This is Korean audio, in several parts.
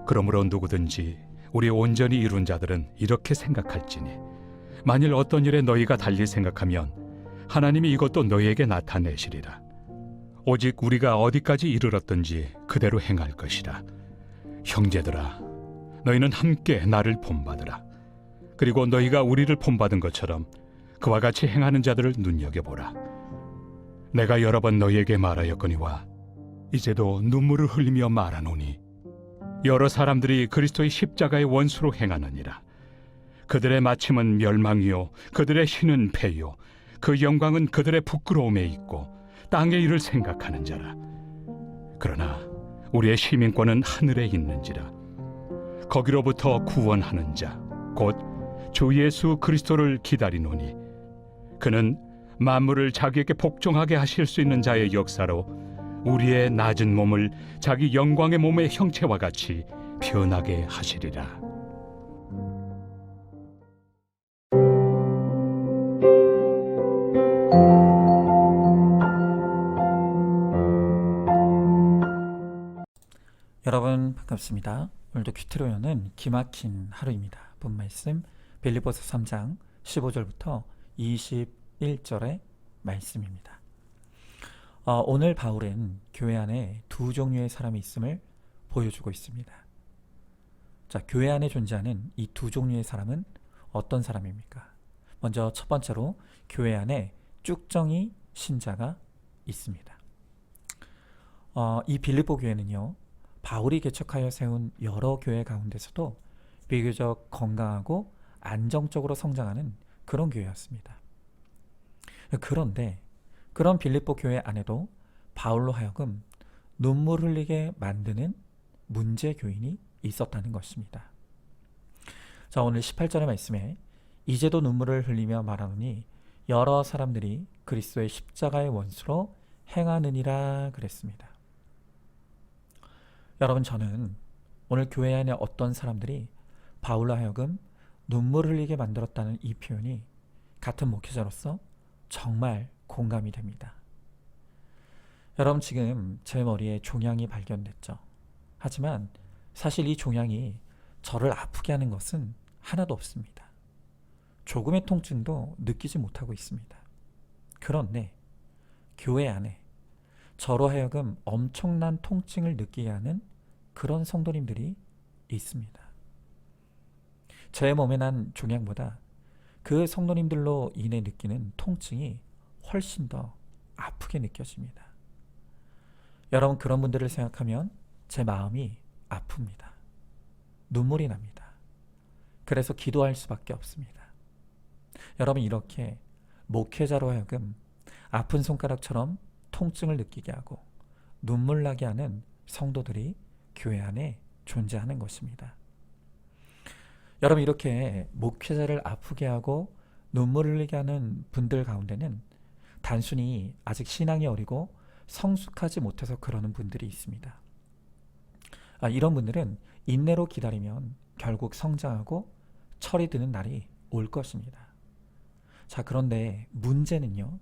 그러므로 누구든지 우리 온전히 이룬 자들은 이렇게 생각할지니 만일 어떤 일에 너희가 달리 생각하면 하나님이 이것도 너희에게 나타내시리라. 오직 우리가 어디까지 이르렀든지 그대로 행할 것이라. 형제들아, 너희는 함께 나를 본받으라. 그리고 너희가 우리를 본받은 것처럼 그와 같이 행하는 자들을 눈여겨보라. 내가 여러 번 너희에게 말하였거니와 이제도 눈물을 흘리며 말하노니 여러 사람들이 그리스도의 십자가의 원수로 행하느니라. 그들의 마침은 멸망이요 그들의 신은 패요 그 영광은 그들의 부끄러움에 있고 땅의 일을 생각하는 자라. 그러나 우리의 시민권은 하늘에 있는지라. 거기로부터 구원하는 자 곧 주 예수 그리스도를 기다리노니 그는 만물을 자기에게 복종하게 하실 수 있는 자의 역사로 우리의 낮은 몸을 자기 영광의 몸의 형체와 같이 변하게 하시리라. 여러분 반갑습니다. 오늘도 큐티로 여는 기막힌 하루입니다. 본 말씀 빌립보서 3장 15절부터 21절의 말씀입니다. 오늘 바울은 교회 안에 두 종류의 사람이 있음을 보여주고 있습니다. 자, 교회 안에 존재하는 이 두 종류의 사람은 어떤 사람입니까? 먼저 첫 번째로 교회 안에 쭉정이 신자가 있습니다. 이 빌립보 교회는요, 바울이 개척하여 세운 여러 교회 가운데서도 비교적 건강하고 안정적으로 성장하는 그런 교회였습니다. 그런데 그런 빌립보 교회 안에도 바울로 하여금 눈물 흘리게 만드는 문제 교인이 있었다는 것입니다. 자, 오늘 18절의 말씀에 이제도 눈물을 흘리며 말하노니 여러 사람들이 그리스도의 십자가의 원수로 행하느니라 그랬습니다. 여러분, 저는 오늘 교회 안에 어떤 사람들이 바울로 하여금 눈물 흘리게 만들었다는 이 표현이 같은 목회자로서 정말 공감이 됩니다. 여러분, 지금 제 머리에 종양이 발견됐죠. 하지만 사실 이 종양이 저를 아프게 하는 것은 하나도 없습니다. 조금의 통증도 느끼지 못하고 있습니다. 그런데 교회 안에 저로 하여금 엄청난 통증을 느끼게 하는 그런 성도님들이 있습니다. 제 몸에 난 종양보다 그 성도님들로 인해 느끼는 통증이 훨씬 더 아프게 느껴집니다. 여러분, 그런 분들을 생각하면 제 마음이 아픕니다. 눈물이 납니다. 그래서 기도할 수밖에 없습니다. 여러분, 이렇게 목회자로 하여금 아픈 손가락처럼 통증을 느끼게 하고 눈물 나게 하는 성도들이 교회 안에 존재하는 것입니다. 여러분, 이렇게 목회자를 아프게 하고 눈물을 흘리게 하는 분들 가운데는 단순히 아직 신앙이 어리고 성숙하지 못해서 그러는 분들이 있습니다. 이런 분들은 인내로 기다리면 결국 성장하고 철이 드는 날이 올 것입니다. 자, 그런데 문제는요,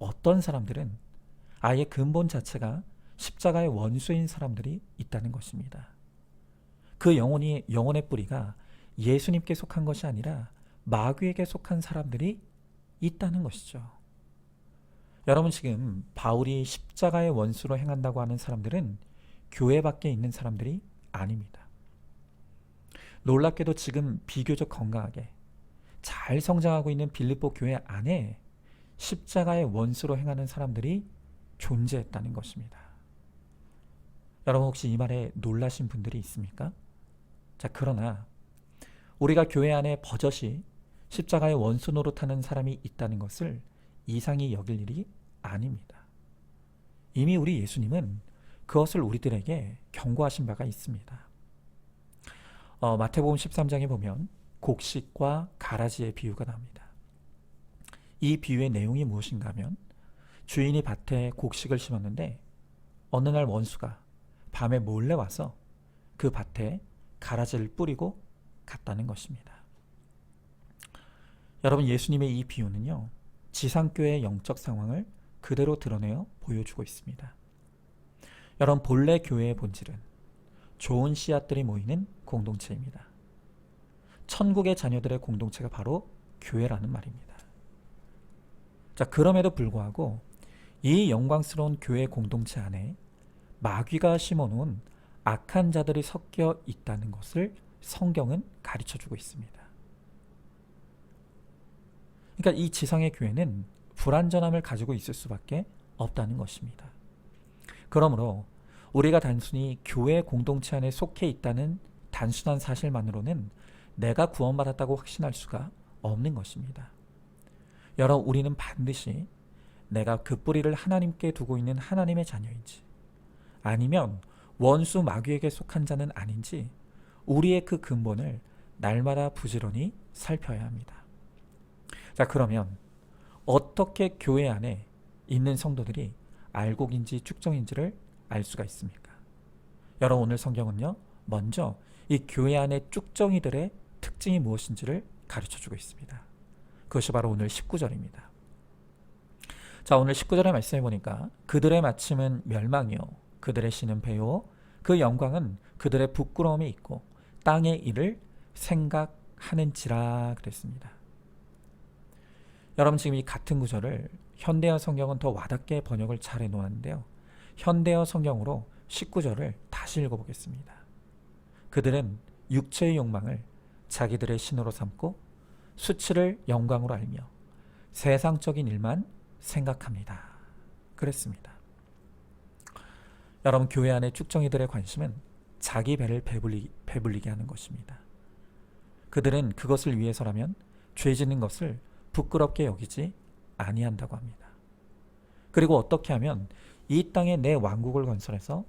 어떤 사람들은 아예 근본 자체가 십자가의 원수인 사람들이 있다는 것입니다. 그 영혼의 뿌리가 예수님께 속한 것이 아니라 마귀에게 속한 사람들이 있다는 것이죠. 여러분, 지금 바울이 십자가의 원수로 행한다고 하는 사람들은 교회 밖에 있는 사람들이 아닙니다. 놀랍게도 지금 비교적 건강하게 잘 성장하고 있는 빌립보 교회 안에 십자가의 원수로 행하는 사람들이 존재했다는 것입니다. 여러분, 혹시 이 말에 놀라신 분들이 있습니까? 자, 그러나 우리가 교회 안에 버젓이 십자가의 원수 노릇하는 사람이 있다는 것을 이상히 여길 일이 아닙니다. 이미 우리 예수님은 그것을 우리들에게 경고하신 바가 있습니다. 마태복음 13장에 보면 곡식과 가라지의 비유가 나옵니다. 이 비유의 내용이 무엇인가 하면 주인이 밭에 곡식을 심었는데 어느 날 원수가 밤에 몰래 와서 그 밭에 가라지를 뿌리고 갔다는 것입니다. 여러분, 예수님의 이 비유는요, 지상교회의 영적 상황을 그대로 드러내어 보여주고 있습니다. 여러분, 본래 교회의 본질은 좋은 씨앗들이 모이는 공동체입니다. 천국의 자녀들의 공동체가 바로 교회라는 말입니다. 자, 그럼에도 불구하고 이 영광스러운 교회 공동체 안에 마귀가 심어놓은 악한 자들이 섞여 있다는 것을 성경은 가르쳐주고 있습니다. 그러니까 이 지상의 교회는 불완전함을 가지고 있을 수밖에 없다는 것입니다. 그러므로 우리가 단순히 교회 공동체 안에 속해 있다는 단순한 사실만으로는 내가 구원받았다고 확신할 수가 없는 것입니다. 여러분, 우리는 반드시 내가 그 뿌리를 하나님께 두고 있는 하나님의 자녀인지, 아니면 원수 마귀에게 속한 자는 아닌지 우리의 그 근본을 날마다 부지런히 살펴야 합니다. 자, 그러면 어떻게 교회 안에 있는 성도들이 알곡인지 쭉정인지를 알 수가 있습니까? 여러분, 오늘 성경은요, 먼저 이 교회 안의 쭉정이들의 특징이 무엇인지를 가르쳐주고 있습니다. 그것이 바로 오늘 19절입니다. 자, 오늘 19절의 말씀해 보니까 그들의 마침은 멸망이요 그들의 신은 배요 그 영광은 그들의 부끄러움이 있고 땅의 일을 생각하는지라 그랬습니다. 여러분, 지금 이 같은 구절을 현대어 성경은 더 와닿게 번역을 잘 해놓았는데요. 현대어 성경으로 19절을 다시 읽어보겠습니다. 그들은 육체의 욕망을 자기들의 신으로 삼고 수치를 영광으로 알며 세상적인 일만 생각합니다. 그랬습니다. 여러분, 교회 안의 쭉정이들의 관심은 자기 배를 배불리게 하는 것입니다. 그들은 그것을 위해서라면 죄 짓는 것을 부끄럽게 여기지 아니한다고 합니다. 그리고 어떻게 하면 이 땅에 내 왕국을 건설해서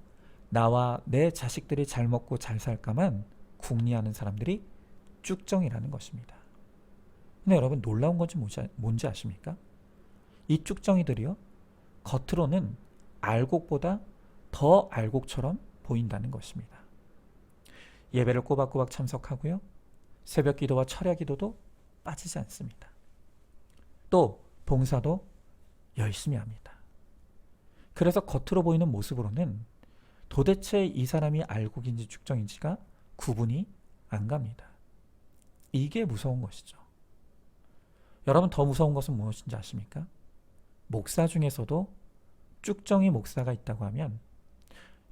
나와 내 자식들이 잘 먹고 잘 살까만 궁리하는 사람들이 쭉정이라는 것입니다. 근데 여러분, 놀라운 것이 뭔지 아십니까? 이 쭉정이들이요, 겉으로는 알곡보다 더 알곡처럼 보인다는 것입니다. 예배를 꼬박꼬박 참석하고요, 새벽 기도와 철야 기도도 빠지지 않습니다. 또 봉사도 열심히 합니다. 그래서 겉으로 보이는 모습으로는 도대체 이 사람이 알곡인지 쭉정인지가 구분이 안 갑니다. 이게 무서운 것이죠. 여러분, 더 무서운 것은 무엇인지 아십니까? 목사 중에서도 쭉정이 목사가 있다고 하면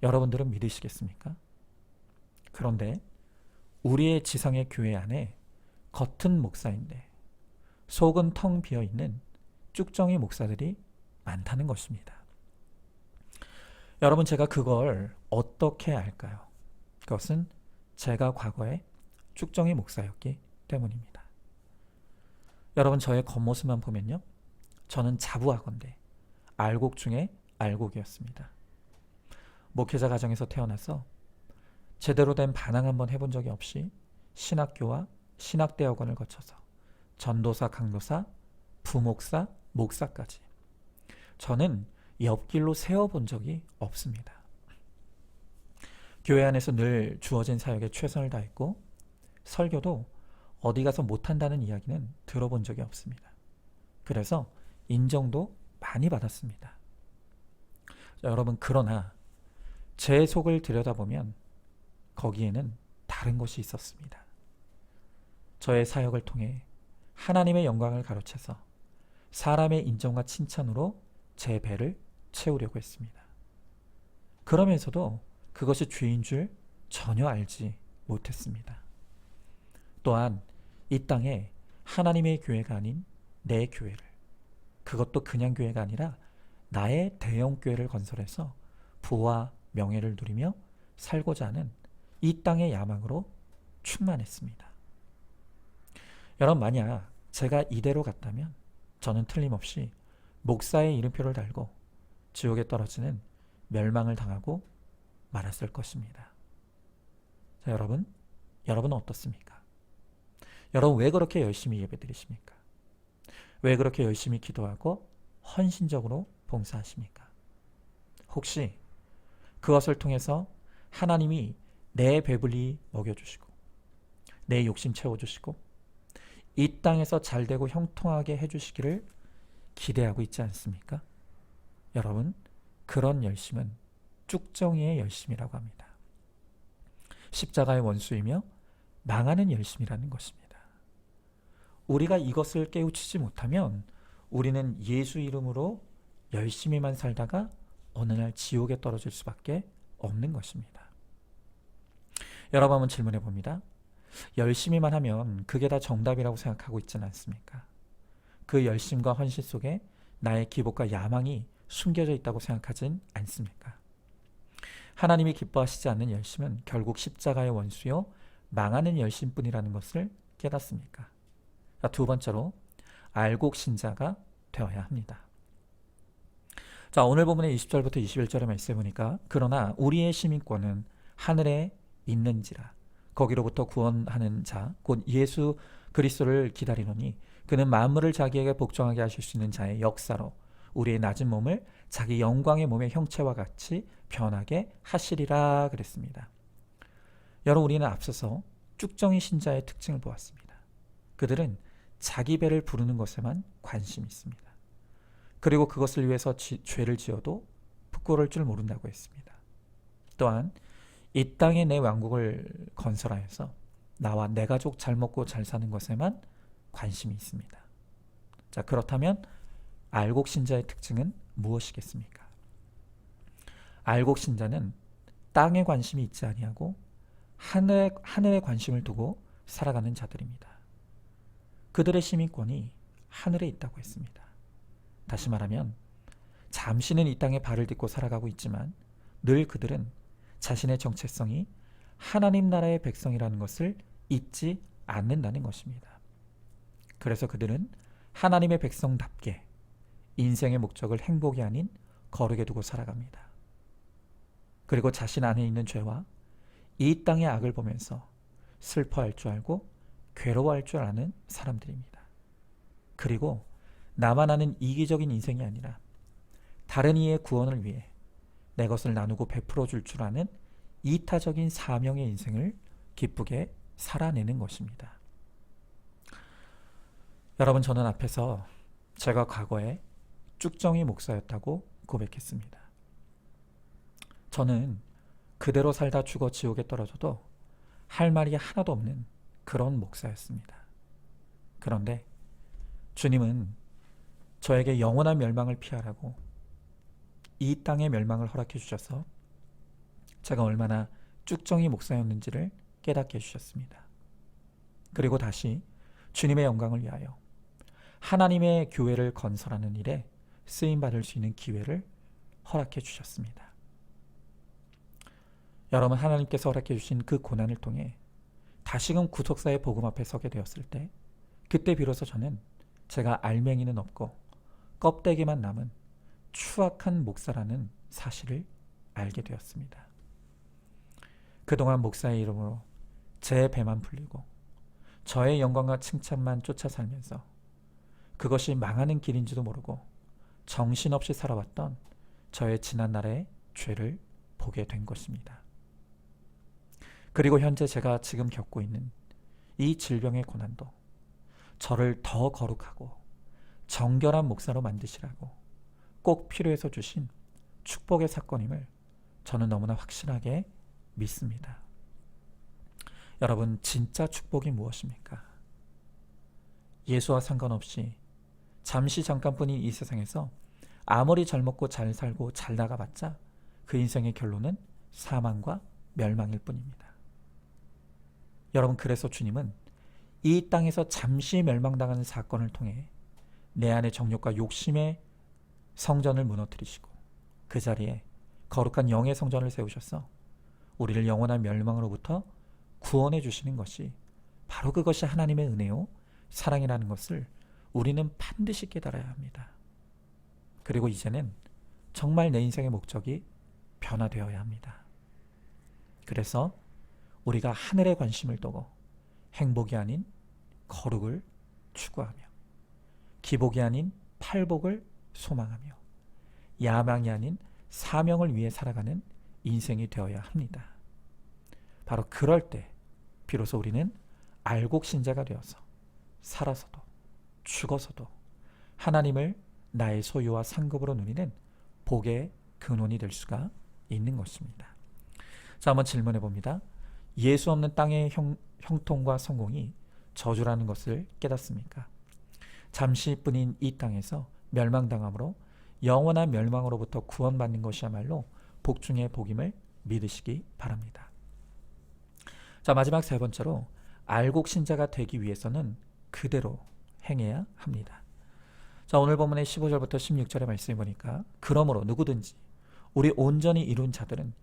여러분들은 믿으시겠습니까? 그런데 우리의 지상의 교회 안에 겉은 목사인데 속은 텅 비어있는 쭉정이 목사들이 많다는 것입니다. 여러분, 제가 그걸 어떻게 알까요? 그것은 제가 과거에 쭉정이 목사였기 때문입니다. 여러분, 저의 겉모습만 보면요, 저는 자부하건대 알곡 중에 알곡이었습니다. 목회자 가정에서 태어나서 제대로 된 반항 한번 해본 적이 없이 신학교와 신학대학원을 거쳐서 전도사, 강도사, 부목사, 목사까지 저는 옆길로 세워본 적이 없습니다. 교회 안에서 늘 주어진 사역에 최선을 다했고 설교도 어디 가서 못한다는 이야기는 들어본 적이 없습니다. 그래서 인정도 많이 받았습니다. 자, 여러분, 그러나 제 속을 들여다보면 거기에는 다른 것이 있었습니다. 저의 사역을 통해 하나님의 영광을 가로채서 사람의 인정과 칭찬으로 제 배를 채우려고 했습니다. 그러면서도 그것이 죄인 줄 전혀 알지 못했습니다. 또한 이 땅에 하나님의 교회가 아닌 내 교회를, 그것도 그냥 교회가 아니라 나의 대형 교회를 건설해서 부와 명예를 누리며 살고자 하는 이 땅의 야망으로 충만했습니다. 여러분, 만약 제가 이대로 갔다면 저는 틀림없이 목사의 이름표를 달고 지옥에 떨어지는 멸망을 당하고 말았을 것입니다. 자, 여러분은 어떻습니까? 여러분, 왜 그렇게 열심히 예배드리십니까? 왜 그렇게 열심히 기도하고 헌신적으로 봉사하십니까? 혹시 그것을 통해서 하나님이 내 배불리 먹여주시고 내 욕심 채워주시고 이 땅에서 잘되고 형통하게 해주시기를 기대하고 있지 않습니까? 여러분, 그런 열심은 쭉정이의 열심이라고 합니다. 십자가의 원수이며 망하는 열심이라는 것입니다. 우리가 이것을 깨우치지 못하면 우리는 예수 이름으로 열심히만 살다가 어느 날 지옥에 떨어질 수밖에 없는 것입니다. 여러분 한번 질문해 봅니다. 열심히만 하면 그게 다 정답이라고 생각하고 있지는 않습니까? 그 열심과 헌신 속에 나의 기복과 야망이 숨겨져 있다고 생각하진 않습니까? 하나님이 기뻐하시지 않는 열심은 결국 십자가의 원수요 망하는 열심뿐이라는 것을 깨닫습니까? 두 번째로 알곡 신자가 되어야 합니다. 자, 오늘 본문의 20절부터 21절의 말씀에 보니까 그러나 우리의 시민권은 하늘에 있는지라 거기로부터 구원하는 자 곧 예수 그리스도를 기다리노니 그는 만물을 자기에게 복종하게 하실 수 있는 자의 역사로 우리의 낮은 몸을 자기 영광의 몸의 형체와 같이 변하게 하시리라 그랬습니다. 여러분, 우리는 앞서서 쭉정이 신자의 특징을 보았습니다. 그들은 자기 배를 부르는 것에만 관심이 있습니다. 그리고 그것을 위해서 죄를 지어도 부끄러울 줄 모른다고 했습니다. 또한 이 땅에 내 왕국을 건설하여서 나와 내 가족 잘 먹고 잘 사는 것에만 관심이 있습니다. 자, 그렇다면 알곡 신자의 특징은 무엇이겠습니까? 알곡 신자는 땅에 관심이 있지 아니하고 하늘에 관심을 두고 살아가는 자들입니다. 그들의 시민권이 하늘에 있다고 했습니다. 다시 말하면 잠시는 이 땅에 발을 딛고 살아가고 있지만 늘 그들은 자신의 정체성이 하나님 나라의 백성이라는 것을 잊지 않는다는 것입니다. 그래서 그들은 하나님의 백성답게 인생의 목적을 행복이 아닌 거룩에 두고 살아갑니다. 그리고 자신 안에 있는 죄와 이 땅의 악을 보면서 슬퍼할 줄 알고 괴로워할 줄 아는 사람들입니다. 그리고 나만 아는 이기적인 인생이 아니라 다른 이의 구원을 위해 내 것을 나누고 베풀어 줄 줄 아는 이타적인 사명의 인생을 기쁘게 살아내는 것입니다. 여러분, 저는 앞에서 제가 과거에 쭉정이 목사였다고 고백했습니다. 저는 그대로 살다 죽어 지옥에 떨어져도 할 말이 하나도 없는 그런 목사였습니다. 그런데 주님은 저에게 영원한 멸망을 피하라고 이 땅의 멸망을 허락해 주셔서 제가 얼마나 쭉정이 목사였는지를 깨닫게 해주셨습니다. 그리고 다시 주님의 영광을 위하여 하나님의 교회를 건설하는 일에 쓰임받을 수 있는 기회를 허락해 주셨습니다. 여러분, 하나님께서 허락해 주신 그 고난을 통해 다시금 구속사의 복음 앞에 서게 되었을 때 그때 비로소 저는 제가 알맹이는 없고 껍데기만 남은 추악한 목사라는 사실을 알게 되었습니다. 그동안 목사의 이름으로 제 배만 불리고 저의 영광과 칭찬만 쫓아 살면서 그것이 망하는 길인지도 모르고 정신없이 살아왔던 저의 지난날의 죄를 보게 된 것입니다. 그리고 현재 제가 지금 겪고 있는 이 질병의 고난도 저를 더 거룩하고 정결한 목사로 만드시라고 꼭 필요해서 주신 축복의 사건임을 저는 너무나 확실하게 믿습니다. 여러분, 진짜 축복이 무엇입니까? 예수와 상관없이 잠시 잠깐뿐인 이 세상에서 아무리 잘 먹고 잘 살고 잘 나가봤자 그 인생의 결론은 사망과 멸망일 뿐입니다. 여러분, 그래서 주님은 이 땅에서 잠시 멸망당하는 사건을 통해 내 안의 정욕과 욕심의 성전을 무너뜨리시고 그 자리에 거룩한 영의 성전을 세우셔서 우리를 영원한 멸망으로부터 구원해 주시는 것이 바로 그것이 하나님의 은혜요 사랑이라는 것을 우리는 반드시 깨달아야 합니다. 그리고 이제는 정말 내 인생의 목적이 변화되어야 합니다. 그래서 우리가 하늘에 관심을 두고 행복이 아닌 거룩을 추구하며 기복이 아닌 팔복을 소망하며 야망이 아닌 사명을 위해 살아가는 인생이 되어야 합니다. 바로 그럴 때 비로소 우리는 알곡 신자가 되어서 살아서도 죽어서도 하나님을 나의 소유와 상급으로 누리는 복의 근원이 될 수가 있는 것입니다. 자, 한번 질문해 봅니다. 예수 없는 땅의 형통과 성공이 저주라는 것을 깨닫습니까? 잠시뿐인 이 땅에서 멸망당함으로 영원한 멸망으로부터 구원받는 것이야말로 복 중의 복임을 믿으시기 바랍니다. 자, 마지막 세 번째로 알곡 신자가 되기 위해서는 그대로 행해야 합니다. 자, 오늘 본문의 15절부터 16절의 말씀을 보니까 그러므로 누구든지 우리 온전히 이룬 자들은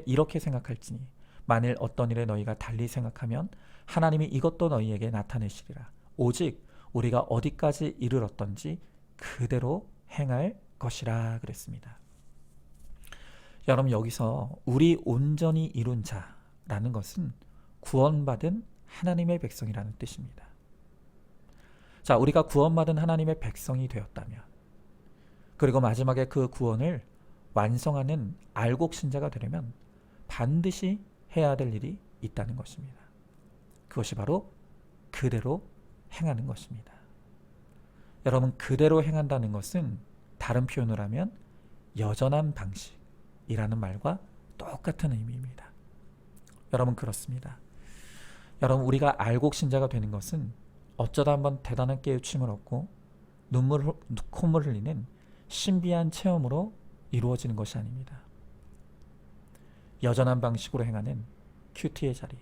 이렇게 생각할지니 만일 어떤 일에 너희가 달리 생각하면 하나님이 이것도 너희에게 나타내시리라. 오직 우리가 어디까지 이르렀던지 그대로 행할 것이라 그랬습니다. 여러분, 여기서 우리 온전히 이룬 자라는 것은 구원받은 하나님의 백성이라는 뜻입니다. 자, 우리가 구원받은 하나님의 백성이 되었다면, 그리고 마지막에 그 구원을 완성하는 알곡 신자가 되려면 반드시 해야 될 일이 있다는 것입니다. 그것이 바로 그대로 행하는 것입니다. 여러분, 그대로 행한다는 것은 다른 표현을 하면 여전한 방식이라는 말과 똑같은 의미입니다. 여러분, 그렇습니다. 여러분, 우리가 알곡 신자가 되는 것은 어쩌다 한번 대단한 깨우침을 얻고 콧물 흘리는 신비한 체험으로 이루어지는 것이 아닙니다. 여전한 방식으로 행하는 큐티의 자리,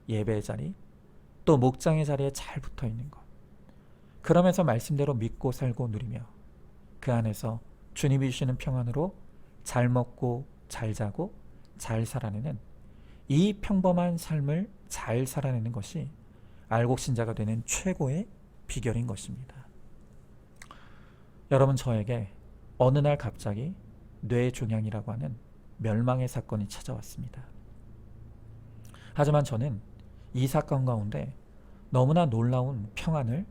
예배의 자리, 또 목장의 자리에 잘 붙어있는 것, 그러면서 말씀대로 믿고 살고 누리며 그 안에서 주님이 주시는 평안으로 잘 먹고 잘 자고 잘 살아내는 이 평범한 삶을 잘 살아내는 것이 알곡 신자가 되는 최고의 비결인 것입니다. 여러분, 저에게 어느 날 갑자기 뇌종양이라고 하는 멸망의 사건이 찾아왔습니다. 하지만 저는 이 사건 가운데 너무나 놀라운 평안을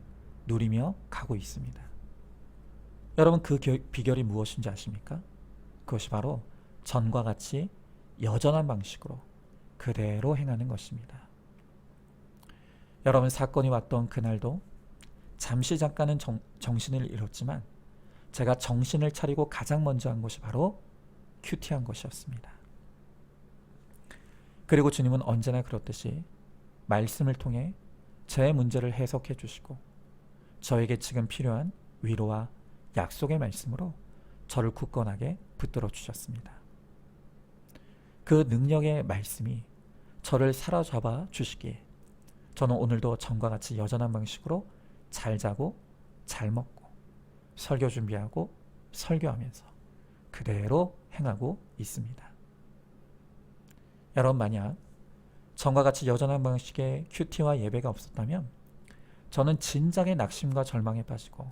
누리며 가고 있습니다. 여러분, 그 비결이 무엇인지 아십니까? 그것이 바로 전과 같이 여전한 방식으로 그대로 행하는 것입니다. 여러분, 사건이 왔던 그날도 잠깐은 정신을 잃었지만 제가 정신을 차리고 가장 먼저 한 것이 바로 큐티한 것이었습니다. 그리고 주님은 언제나 그렇듯이 말씀을 통해 제 문제를 해석해 주시고 저에게 지금 필요한 위로와 약속의 말씀으로 저를 굳건하게 붙들어 주셨습니다. 그 능력의 말씀이 저를 사로잡아 주시기에 저는 오늘도 전과 같이 여전한 방식으로 잘 자고 잘 먹고 설교 준비하고 설교하면서 그대로 행하고 있습니다. 여러분, 만약 전과 같이 여전한 방식의 큐티와 예배가 없었다면 저는 진작에 낙심과 절망에 빠지고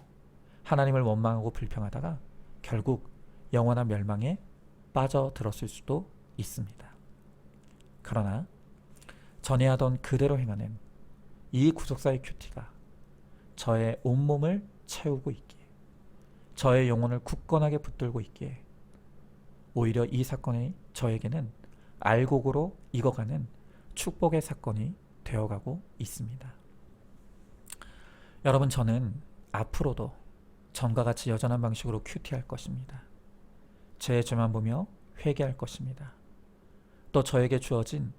하나님을 원망하고 불평하다가 결국 영원한 멸망에 빠져들었을 수도 있습니다. 그러나 전에 하던 그대로 행하는 이 구속사의 큐티가 저의 온몸을 채우고 있기에, 저의 영혼을 굳건하게 붙들고 있기에 오히려 이 사건이 저에게는 알곡으로 익어가는 축복의 사건이 되어가고 있습니다. 여러분, 저는 앞으로도 전과 같이 여전한 방식으로 큐티할 것입니다. 제 죄만 보며 회개할 것입니다. 또 저에게 주어진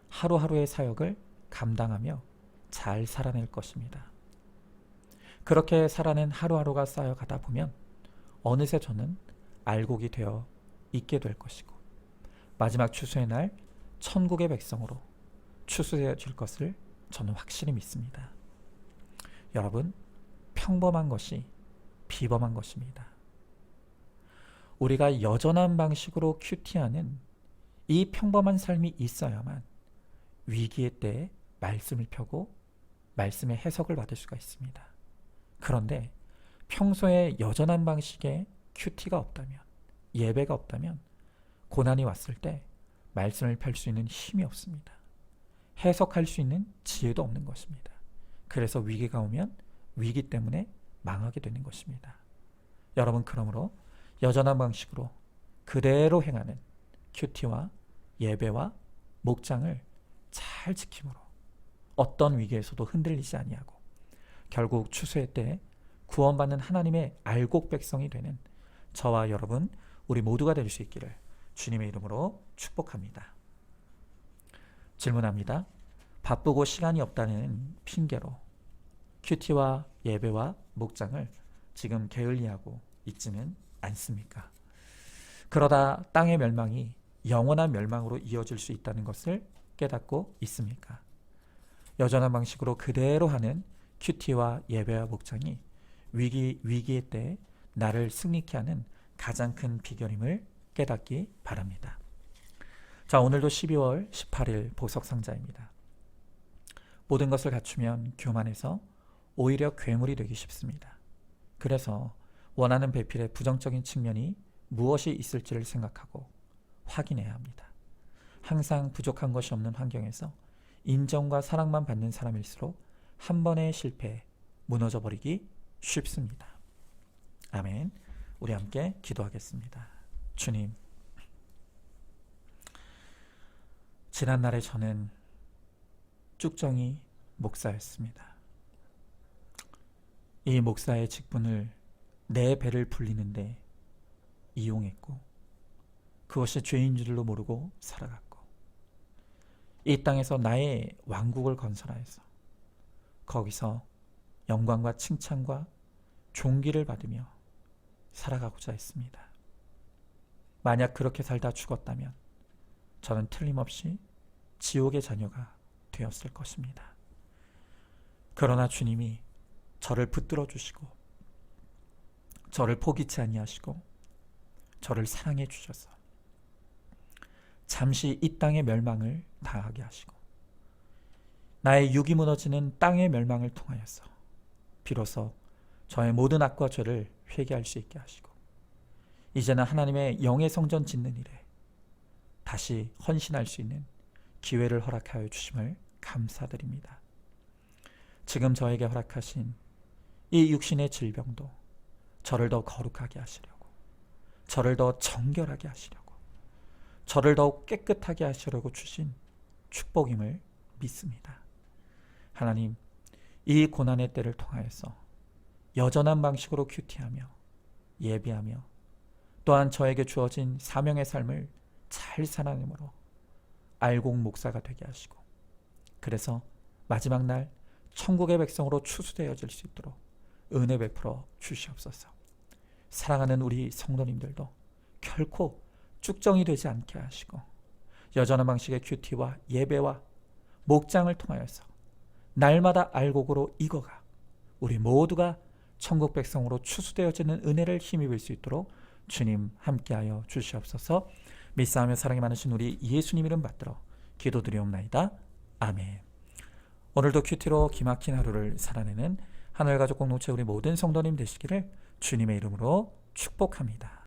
하루하루의 사역을 감당하며 잘 살아낼 것입니다. 그렇게 살아낸 하루하루가 쌓여가다 보면 어느새 저는 알곡이 되어 있게 될 것이고 마지막 추수의 날 천국의 백성으로 추수되어질 것을 저는 확실히 믿습니다. 여러분, 평범한 것이 비범한 것입니다. 우리가 여전한 방식으로 큐티하는 이 평범한 삶이 있어야만 위기의 때에 말씀을 펴고 말씀의 해석을 받을 수가 있습니다. 그런데 평소에 여전한 방식의 큐티가 없다면, 예배가 없다면 고난이 왔을 때 말씀을 펼 수 있는 힘이 없습니다. 해석할 수 있는 지혜도 없는 것입니다. 그래서 위기가 오면 위기 때문에 망하게 되는 것입니다. 여러분, 그러므로 여전한 방식으로 그대로 행하는 큐티와 예배와 목장을 잘 지킴으로 어떤 위기에서도 흔들리지 아니하고 결국 추수의 때에 구원받는 하나님의 알곡 백성이 되는 저와 여러분, 우리 모두가 될 수 있기를 주님의 이름으로 축복합니다. 질문합니다. 바쁘고 시간이 없다는 핑계로 큐티와 예배와 목장을 지금 게을리하고 있지는 않습니까? 그러다 땅의 멸망이 영원한 멸망으로 이어질 수 있다는 것을 깨닫고 있습니까? 여전한 방식으로 그대로 하는 큐티와 예배와 목장이 위기의 때 나를 승리케 하는 가장 큰 비결임을 깨닫기 바랍니다. 자, 오늘도 12월 18일 보석상자입니다. 모든 것을 갖추면 교만해서 오히려 괴물이 되기 쉽습니다. 그래서 원하는 배필의 부정적인 측면이 무엇이 있을지를 생각하고 확인해야 합니다. 항상 부족한 것이 없는 환경에서 인정과 사랑만 받는 사람일수록 한 번의 실패에 무너져 버리기 쉽습니다. 아멘. 우리 함께 기도하겠습니다. 주님, 지난날에 저는 쭉정이 목사였습니다. 이 목사의 직분을 내 배를 불리는데 이용했고 그것이 죄인 줄로 모르고 살아갔고 이 땅에서 나의 왕국을 건설하여서 거기서 영광과 칭찬과 존귀를 받으며 살아가고자 했습니다. 만약 그렇게 살다 죽었다면 저는 틀림없이 지옥의 자녀가 되었을 것입니다. 그러나 주님이 저를 붙들어 주시고 저를 포기치 아니하시고 저를 사랑해 주셔서 잠시 이 땅의 멸망을 당하게 하시고 나의 육이 무너지는 땅의 멸망을 통하여서 비로소 저의 모든 악과 죄를 회개할 수 있게 하시고 이제는 하나님의 영의 성전 짓는 일에 다시 헌신할 수 있는 기회를 허락하여 주심을 감사드립니다. 지금 저에게 허락하신 이 육신의 질병도 저를 더 거룩하게 하시려고, 저를 더 정결하게 하시려고, 저를 더욱 깨끗하게 하시려고 주신 축복임을 믿습니다. 하나님, 이 고난의 때를 통하여서 여전한 방식으로 큐티하며 예배하며 또한 저에게 주어진 사명의 삶을 잘 살아내므로 알곡 목사가 되게 하시고 그래서 마지막 날 천국의 백성으로 추수되어질 수 있도록 은혜 베풀어 주시옵소서. 사랑하는 우리 성도님들도 결코 쭉정이 되지 않게 하시고 여전한 방식의 큐티와 예배와 목장을 통하여서 날마다 알곡으로 익어가 우리 모두가 천국 백성으로 추수되어지는 은혜를 힘입을 수 있도록 주님 함께하여 주시옵소서. 믿사하며 사랑이 많으신 우리 예수님 이름 받들어 기도드리옵나이다. 아멘. 오늘도 큐티로 기막힌 하루를 살아내는 하늘가족 공동체 우리 모든 성도님 되시기를 주님의 이름으로 축복합니다.